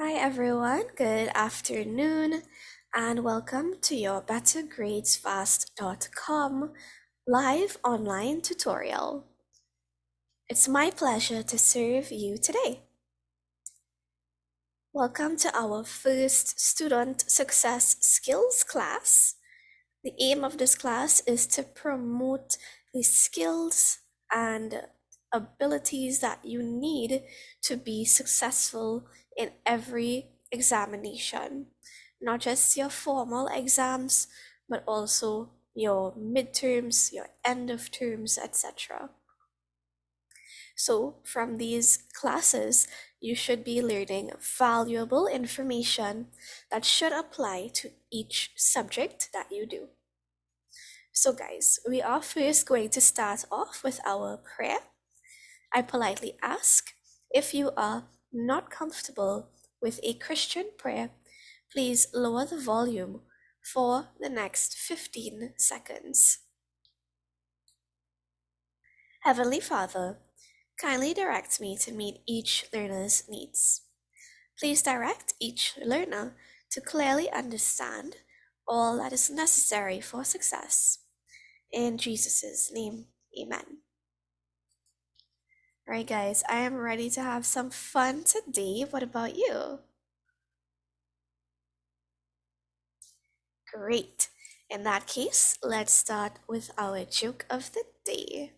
Hi everyone, good afternoon, and welcome to your BetterGradesFast.com live online tutorial. It's my pleasure to serve you today. Welcome to our first Student Success Skills class. The aim of this class is to promote the skills and abilities that you need to be successful in every examination, not just your formal exams, but also your midterms, your end of terms, etc. So, from these classes, you should be learning valuable information that should apply to each subject that you do. So, guys, we are first going to start off with our prayer. I politely ask if you are not comfortable with a Christian prayer, please lower the volume for the next 15 seconds. Heavenly Father, kindly direct me to meet each learner's needs. Please direct each learner to clearly understand all that is necessary for success. In Jesus' name, amen. Alright, guys, I am ready to have some fun today. What about you? Great. In that case, let's start with our joke of the day.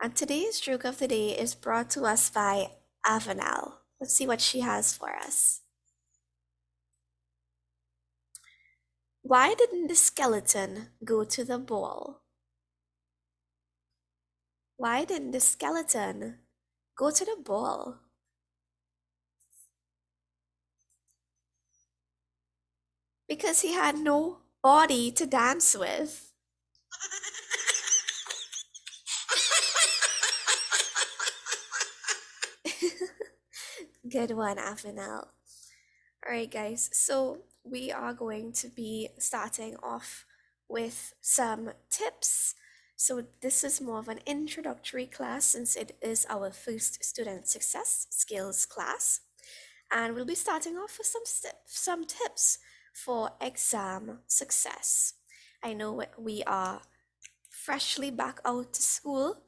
And today's joke of the day is brought to us by Avanel. Let's see what she has for us. Why didn't the skeleton go to the ball? Why didn't the skeleton go to the ball? Because he had no body to dance with. Good one, Avanel. Alright, guys, so we are going to be starting off with some tips. So, this is more of an introductory class since it is our first student success skills class. And we'll be starting off with some tips for exam success. I know we are freshly back out to school,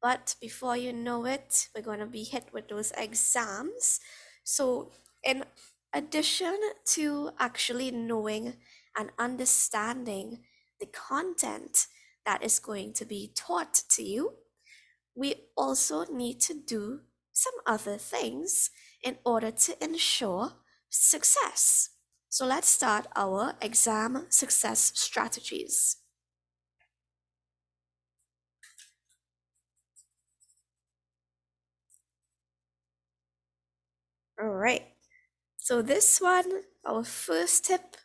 but before you know it, we're going to be hit with those exams. So, in addition to actually knowing and understanding the content that is going to be taught to you, we also need to do some other things in order to ensure success. So let's start our exam success strategies. All right. So this one, our first tip,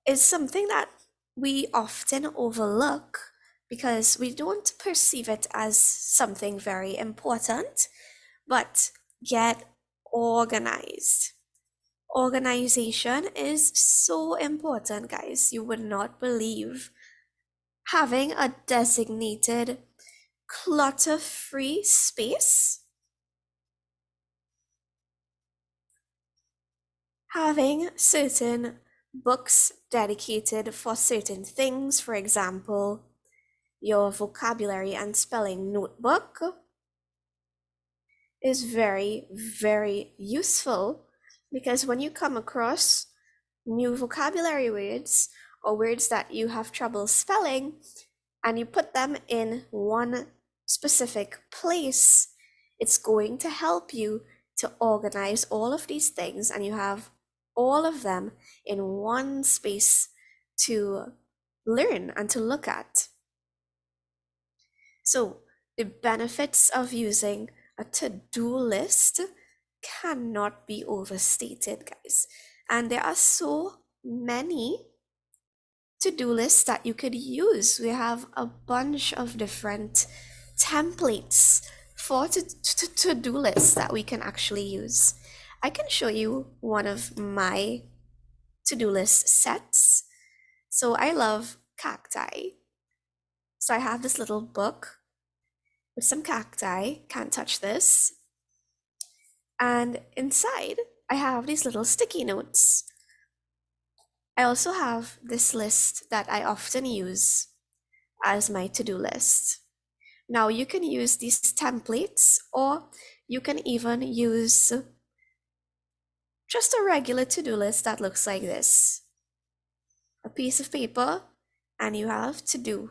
is something that we often overlook because we don't perceive it as something very important, but get organized. Organization is so important, guys. You would not believe. Having a designated clutter-free space, having certain books dedicated for certain things, for example, your vocabulary and spelling notebook, is very, very useful because when you come across new vocabulary words or words that you have trouble spelling and you put them in one specific place, it's going to help you to organize all of these things and you have all of them in one space to learn and to look at. So the benefits of using a to-do list cannot be overstated, guys. And there are so many to-do lists that you could use. We have a bunch of different templates for to-do lists that we can actually use. I can show you one of my to-do list sets. So I love cacti. So I have this little book with some cacti, can't touch this. And inside, I have these little sticky notes. I also have this list that I often use as my to-do list. Now you can use these templates, or you can even use just a regular to-do list that looks like this. A piece of paper, and you have to do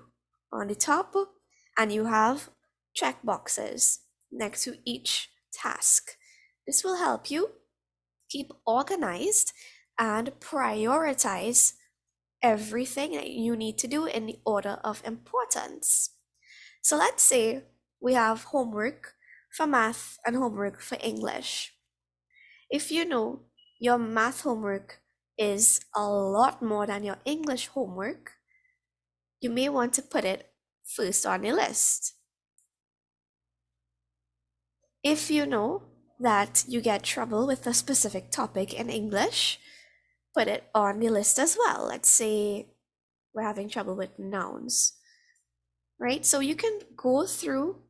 on the top, and you have check boxes next to each task. This will help you keep organized and prioritize everything that you need to do in the order of importance. So let's say we have homework for math and homework for English. If you know your math homework is a lot more than your English homework, you may want to put it first on your list. If you know that you get trouble with a specific topic in English, put it on the list as well. Let's say we're having trouble with nouns, right? So you can go through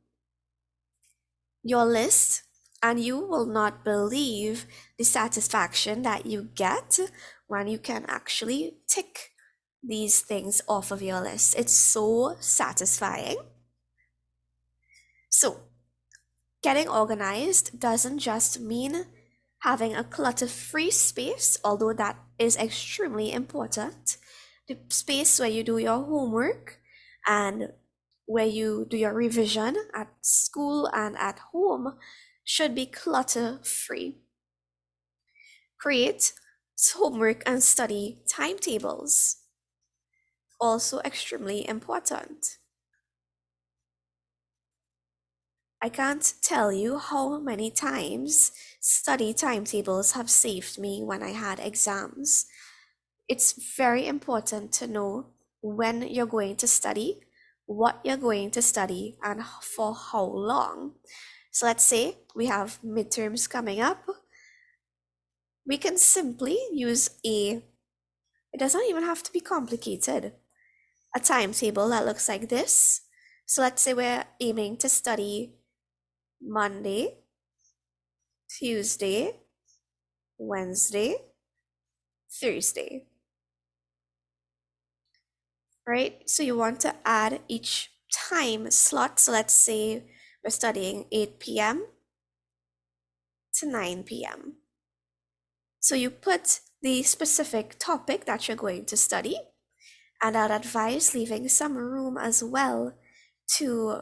your list and you will not believe the satisfaction that you get when you can actually tick these things off of your list. It's so satisfying. So, getting organized doesn't just mean having a clutter-free space, although that is extremely important. The space where you do your homework and where you do your revision at school and at home should be clutter-free. Create homework and study timetables. Also extremely important. I can't tell you how many times study timetables have saved me when I had exams. It's very important to know when you're going to study, what you're going to study, and for how long. So let's say we have midterms coming up. We can simply use it doesn't even have to be complicated, a timetable that looks like this. So let's say we're aiming to study Monday, Tuesday, Wednesday, Thursday, right? So you want to add each time slot. So let's say we're studying 8 p.m. to 9 p.m. So you put the specific topic that you're going to study, and I'd advise leaving some room as well to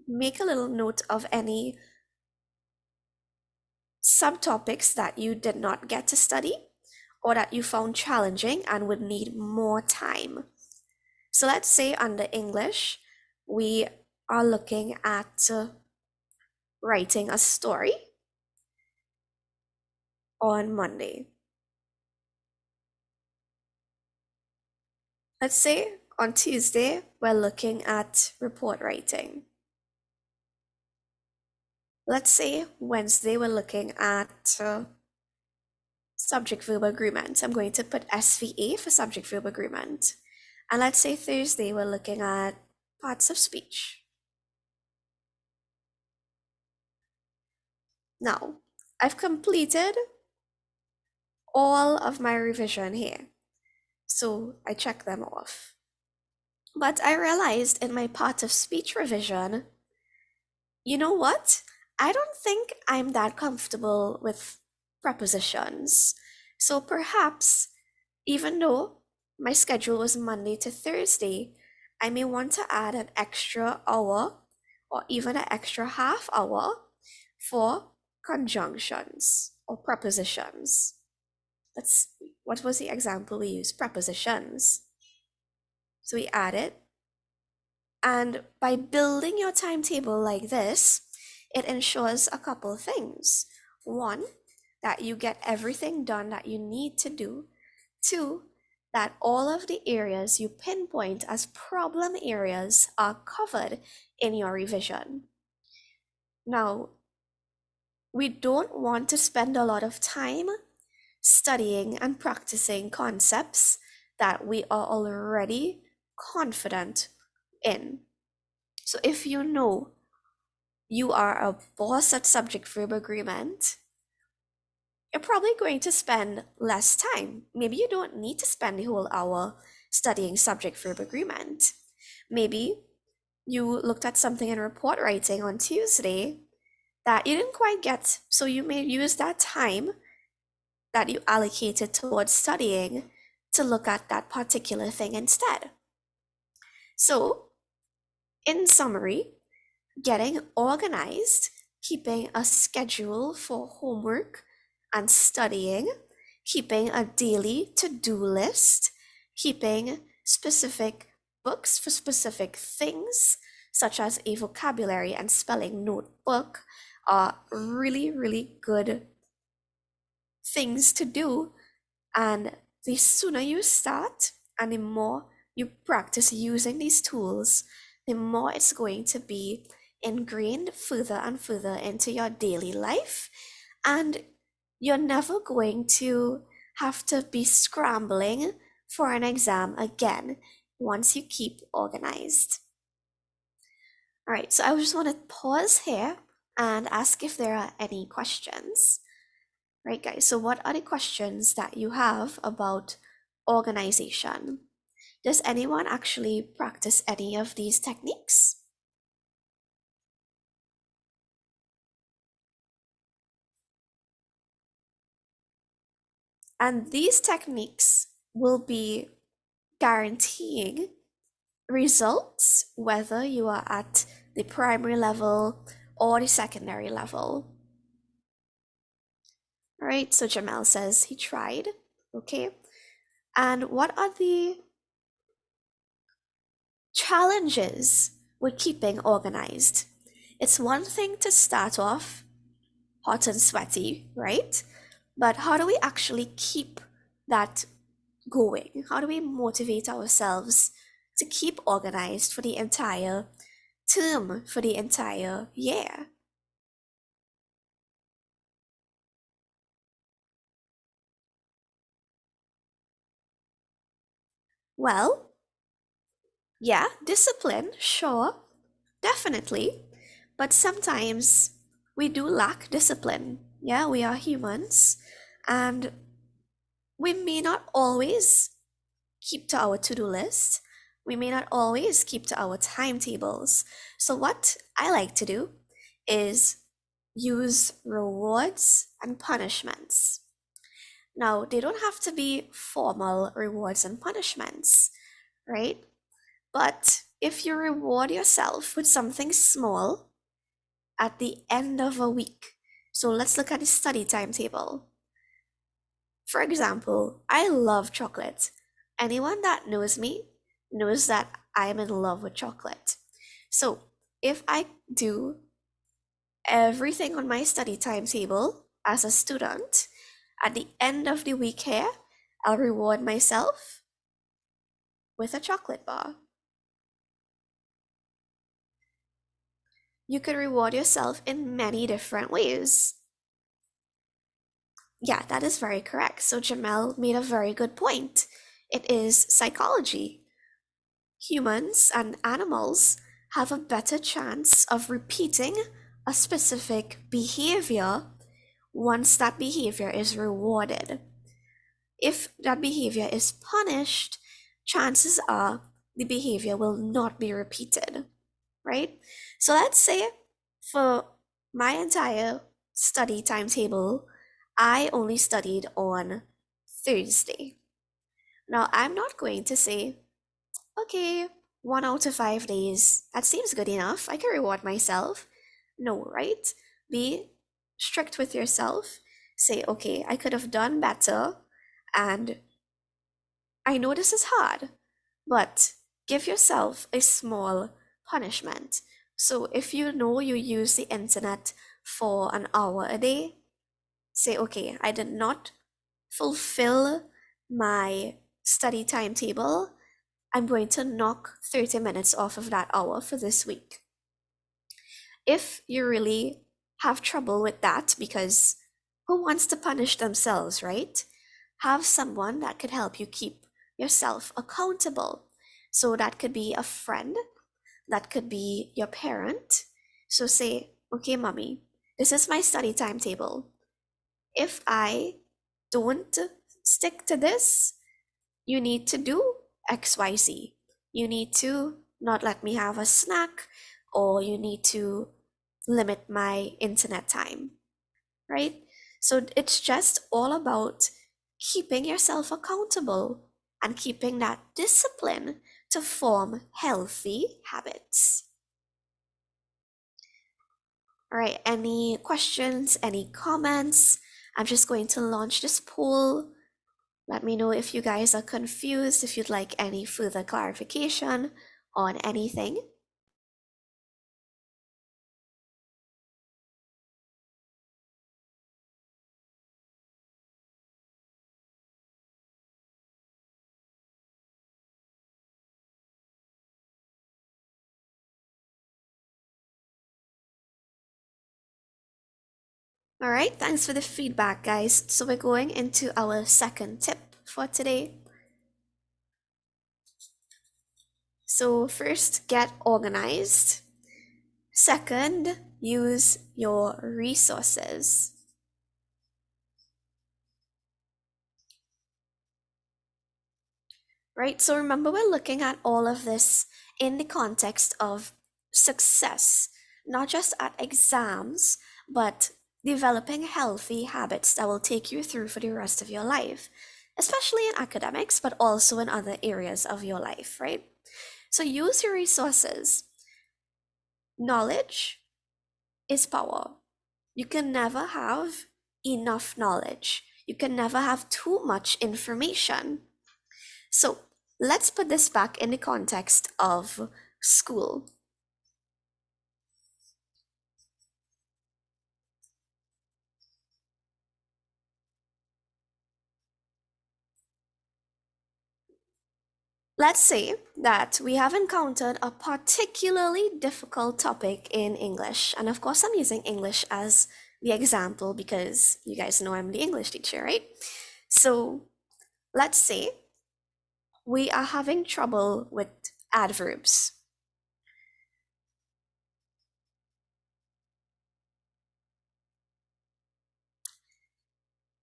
make a little note of any subtopics that you did not get to study or that you found challenging and would need more time. So let's say under English, we are looking at writing a story on Monday. Let's say on Tuesday, we're looking at report writing. Let's say Wednesday, we're looking at subject-verb agreement. I'm going to put SVA for subject-verb agreement. And let's say Thursday, we're looking at parts of speech. Now, I've completed all of my revision here. So I check them off. But I realized in my part of speech revision, you know what? I don't think I'm that comfortable with prepositions. So perhaps, even though my schedule was Monday to Thursday, I may want to add an extra hour or even an extra half hour for conjunctions or prepositions. What was the example we used? Prepositions. So we add it. And by building your timetable like this, it ensures a couple things. One, that you get everything done that you need to do. Two, that all of the areas you pinpoint as problem areas are covered in your revision. Now, we don't want to spend a lot of time studying and practicing concepts that we are already confident in. So if you know you are a boss at subject verb agreement you're probably going to spend less time. Maybe you don't need to spend the whole hour studying subject verb agreement. Maybe you looked at something in report writing on Tuesday that you didn't quite get, so you may use that time that you allocated towards studying to look at that particular thing instead. So, in summary, getting organized, keeping a schedule for homework and studying, keeping a daily to-do list, keeping specific books for specific things, such as a vocabulary and spelling notebook, are really, really good things to do. And the sooner you start and the more you practice using these tools, the more it's going to be ingrained further and further into your daily life. And you're never going to have to be scrambling for an exam again once you keep organized. All right, so I just want to pause here and ask if there are any questions. Right, guys, so what are the questions that you have about organization? Does anyone actually practice any of these techniques? And these techniques will be guaranteeing results whether you are at the primary level or the secondary level. All right, so Jamel says he tried. Okay. And what are the challenges with keeping organized? It's one thing to start off hot and sweaty, right? But how do we actually keep that going? How do we motivate ourselves to keep organized for the entire term, for the entire year? Well, yeah, discipline, sure, definitely. But sometimes we do lack discipline. Yeah, we are humans. And we may not always keep to our to-do list. We may not always keep to our timetables. So what I like to do is use rewards and punishments. Now, they don't have to be formal rewards and punishments, right? But if you reward yourself with something small at the end of a week, so let's look at the study timetable. For example, I love chocolate. Anyone that knows me knows that I'm in love with chocolate. So if I do everything on my study timetable as a student, at the end of the week here, I'll reward myself with a chocolate bar. You can reward yourself in many different ways. Yeah, that is very correct. So Jamel made a very good point. It is psychology. Humans and animals have a better chance of repeating a specific behavior once that behavior is rewarded. If that behavior is punished, chances are the behavior will not be repeated, right? So let's say for my entire study timetable, I only studied on Thursday. Now, I'm not going to say, okay, 1 out of 5 days, that seems good enough. I can reward myself. No, right? Be strict with yourself. Say, okay, I could have done better. And I know this is hard, but give yourself a small punishment. So if you know you use the internet for an hour a day, say, okay, I did not fulfill my study timetable. I'm going to knock 30 minutes off of that hour for this week. If you really have trouble with that, because who wants to punish themselves, right? Have someone that could help you keep yourself accountable. So that could be a friend, that could be your parent. So say, okay, mommy, this is my study timetable. if I don't stick to this, you need to do XYZ. You need to not let me have a snack, or you need to limit my internet time, right? So it's just all about keeping yourself accountable and keeping that discipline to form healthy habits. All right, any questions, any comments? I'm just going to launch this poll. Let me know if you guys are confused, if you'd like any further clarification on anything. All right, thanks for the feedback, guys. So we're going into our second tip for today. So first, get organized. Second, use your resources. Right? So remember, we're looking at all of this in the context of success, not just at exams, but developing healthy habits that will take you through for the rest of your life, especially in academics, but also in other areas of your life, right? So use your resources. Knowledge is power. You can never have enough knowledge. You can never have too much information. So let's put this back in the context of school. Let's say that we have encountered a particularly difficult topic in English. And of course, I'm using English as the example because you guys know I'm the English teacher, right? So let's say we are having trouble with adverbs.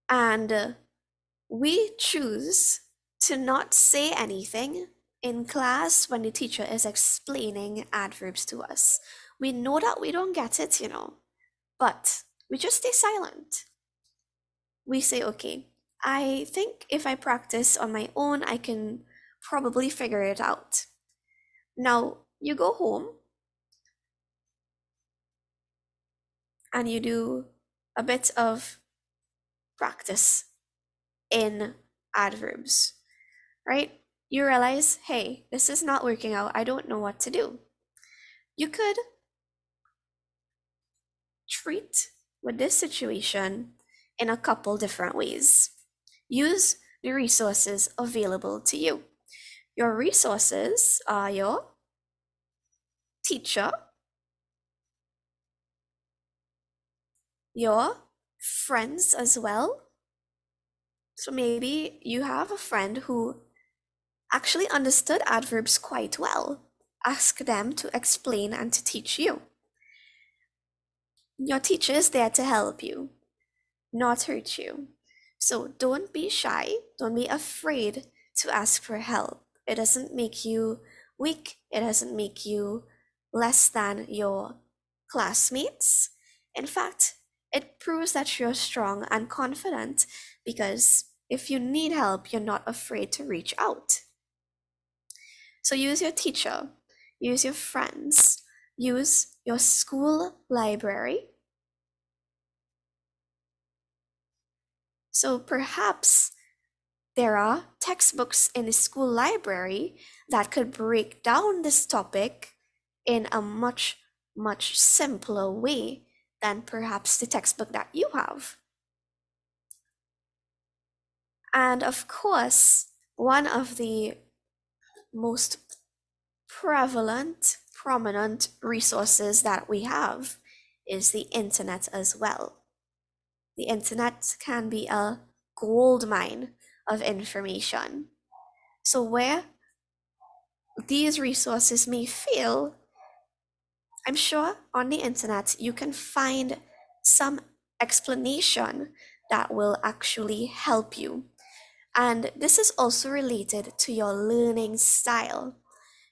And we choose to not say anything in class when the teacher is explaining adverbs to us. We know that we don't get it, but we just stay silent. We say, okay, I think if I practice on my own, I can probably figure it out. Now, you go home and you do a bit of practice in adverbs, right? You realize, hey, this is not working out. I don't know what to do. You could treat with this situation in a couple different ways. Use the resources available to you. Your resources are your teacher, your friends as well. So maybe you have a friend who actually understood adverbs quite well. Ask them to explain and to teach you. Your teacher is there to help you, not hurt you. So don't be shy, don't be afraid to ask for help. It doesn't make you weak, it doesn't make you less than your classmates. In fact, it proves that you're strong and confident because if you need help, you're not afraid to reach out. So use your teacher, use your friends, use your school library. So perhaps there are textbooks in the school library that could break down this topic in a much, much simpler way than perhaps the textbook that you have. And of course, one of the most prevalent, prominent resources that we have is the internet as well. The internet can be a gold mine of information. So where these resources may fail, I'm sure on the internet you can find some explanation that will actually help you. And this is also related to your learning style.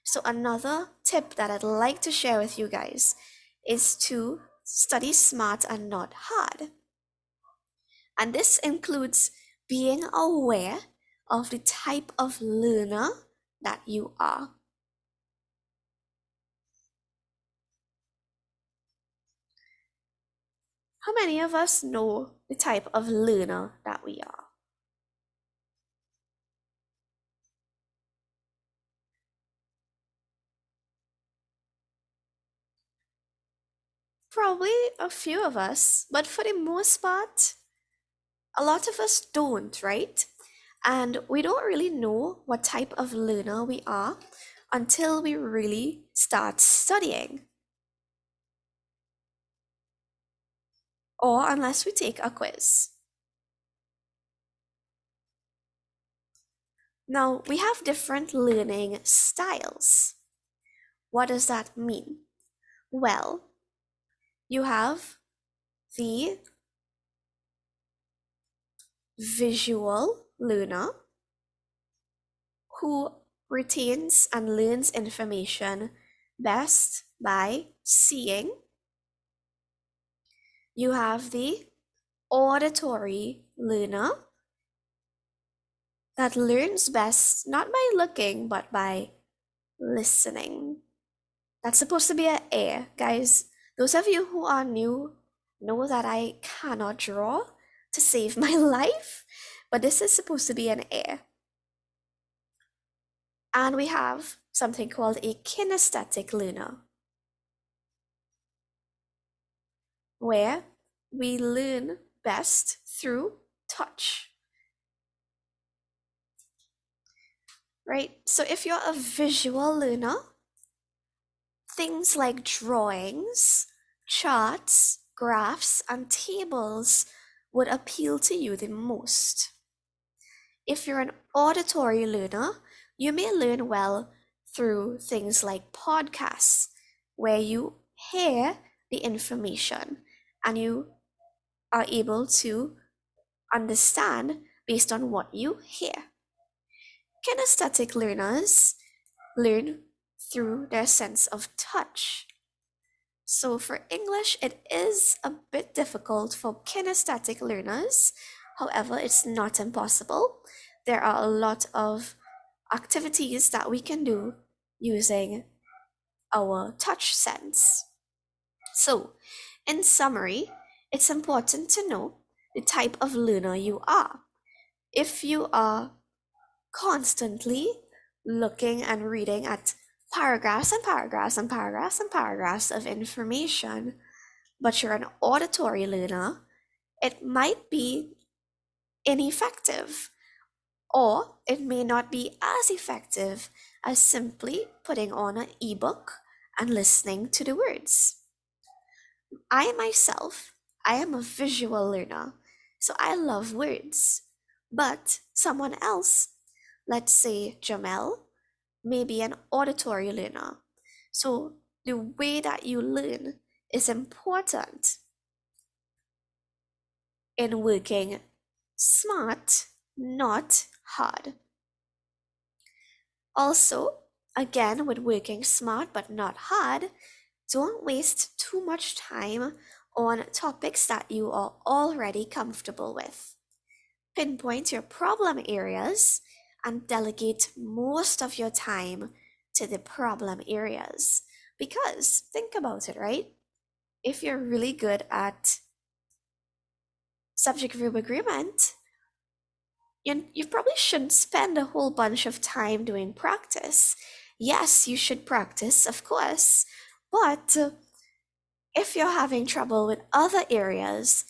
So, another tip that I'd like to share with you guys is to study smart and not hard. And this includes being aware of the type of learner that you are. How many of us know the type of learner that we are? Probably a few of us, but for the most part, a lot of us don't, right? And we don't really know what type of learner we are until we really start studying, or unless we take a quiz. Now, we have different learning styles. What does that mean? Well, you have the visual learner who retains and learns information best by seeing. You have the auditory learner that learns best not by looking but by listening. That's supposed to be an A. Guys, those of you who are new know that I cannot draw to save my life, but this is supposed to be an A. And we have something called a kinesthetic learner, where we learn best through touch, right? So if you're a visual learner, things like drawings, charts, graphs, and tables would appeal to you the most. If you're an auditory learner, you may learn well through things like podcasts, where you hear the information and you are able to understand based on what you hear. Kinesthetic learners learn through their sense of touch. So for English, it is a bit difficult for kinesthetic learners. However, it's not impossible. There are a lot of activities that we can do using our touch sense. So, in summary, it's important to know the type of learner you are. If you are constantly looking and reading at paragraphs and paragraphs and paragraphs and paragraphs of information, but you're an auditory learner, it might be ineffective, or it may not be as effective as simply putting on an ebook and listening to the words. I myself, I am a visual learner, so I love words. But someone else, let's say Jamel, may be an auditory learner. So the way that you learn is important in working smart, not hard. Also, again, with working smart but not hard, don't waste too much time on topics that you are already comfortable with. Pinpoint your problem areas and delegate most of your time to the problem areas. Because think about it, right? If you're really good at subject verb agreement, you probably shouldn't spend a whole bunch of time doing practice. Yes, you should practice, of course, but if you're having trouble with other areas,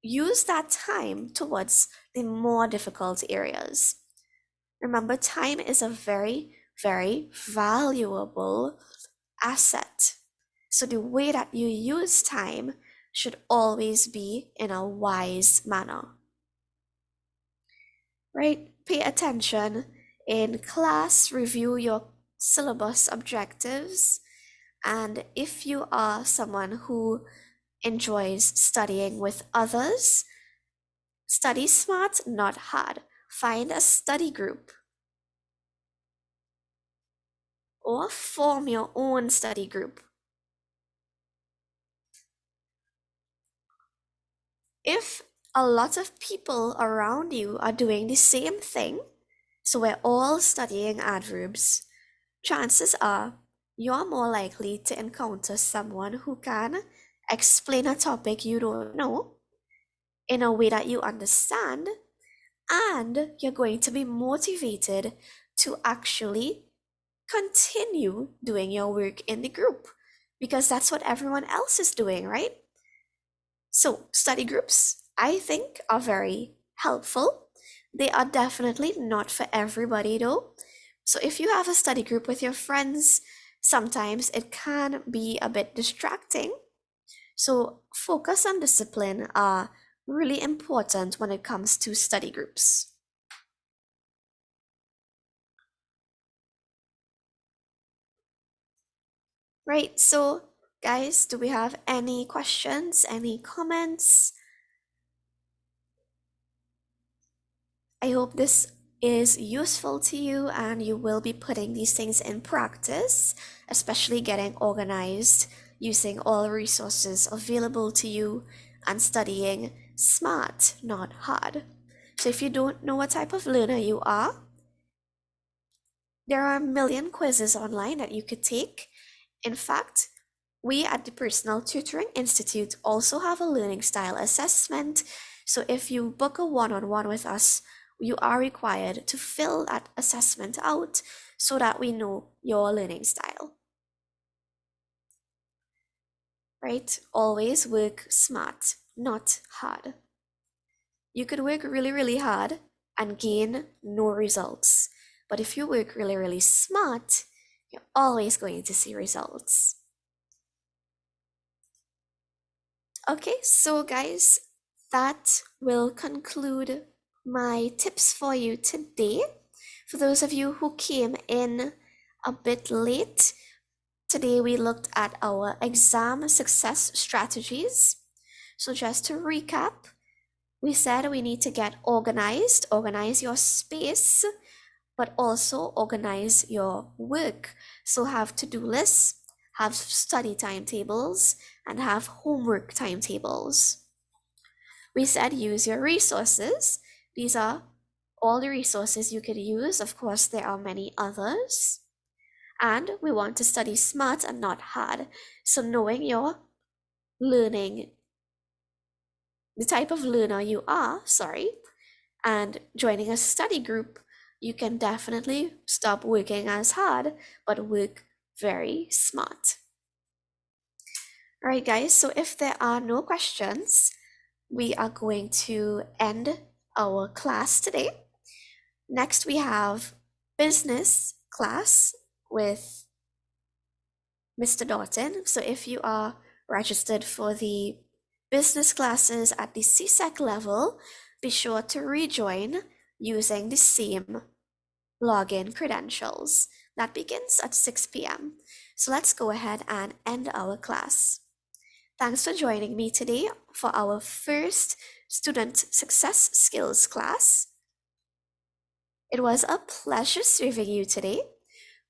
use that time towards the more difficult areas. Remember, time is a very, very valuable asset. So the way that you use time should always be in a wise manner. Right? Pay attention in class, review your syllabus objectives, and if you are someone who enjoys studying with others, Study smart, not hard. Find a study group or form your own study group. If a lot of people around you are doing the same thing, so we're all studying adverbs, chances are you're more likely to encounter someone who can explain a topic you don't know in a way that you understand, and you're going to be motivated to actually continue doing your work in the group because that's what everyone else is doing, right? So, study groups, I think, are very helpful. They are definitely not for everybody though. So, if you have a study group with your friends, sometimes it can be a bit distracting. So, focus and discipline are really important when it comes to study groups. Right, so guys, do we have any questions, any comments? I hope this is useful to you and you will be putting these things in practice, especially getting organized, using all resources available to you, and studying smart, not hard. So if you don't know what type of learner you are, there are a million quizzes online that you could take. In fact, we at the Personal Tutoring Institute also have a learning style assessment. So if you book a one-on-one with us, you are required to fill that assessment out so that we know your learning style. Right? Always work smart, not hard. You could work really, really hard and gain no results. But if you work really, really smart, you're always going to see results. Okay, so guys, that will conclude my tips for you today. For those of you who came in a bit late, today we looked at our exam success strategies. So just to recap, we said we need to get organized, organize your space, but also organize your work. So have to-do lists, have study timetables, and have homework timetables. We said use your resources. These are all the resources you could use. Of course, there are many others. And we want to study smart and not hard. So knowing your learning, the type of learner you are, and joining a study group, you can definitely stop working as hard, but work very smart. All right, guys, so if there are no questions, we are going to end our class today. Next, we have business class with Mr. Dalton. So if you are registered for the business classes at the CSEC level, be sure to rejoin using the same login credentials. That begins at 6 p.m. So let's go ahead and end our class. Thanks for joining me today for our first student success skills class. It was a pleasure serving you today.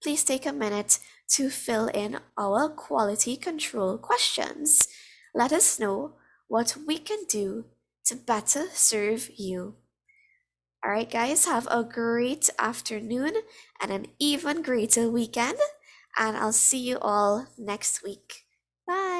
Please take a minute to fill in our quality control questions. Let us know what we can do to better serve you. All right, guys, have a great afternoon and an even greater weekend, and I'll see you all next week. Bye.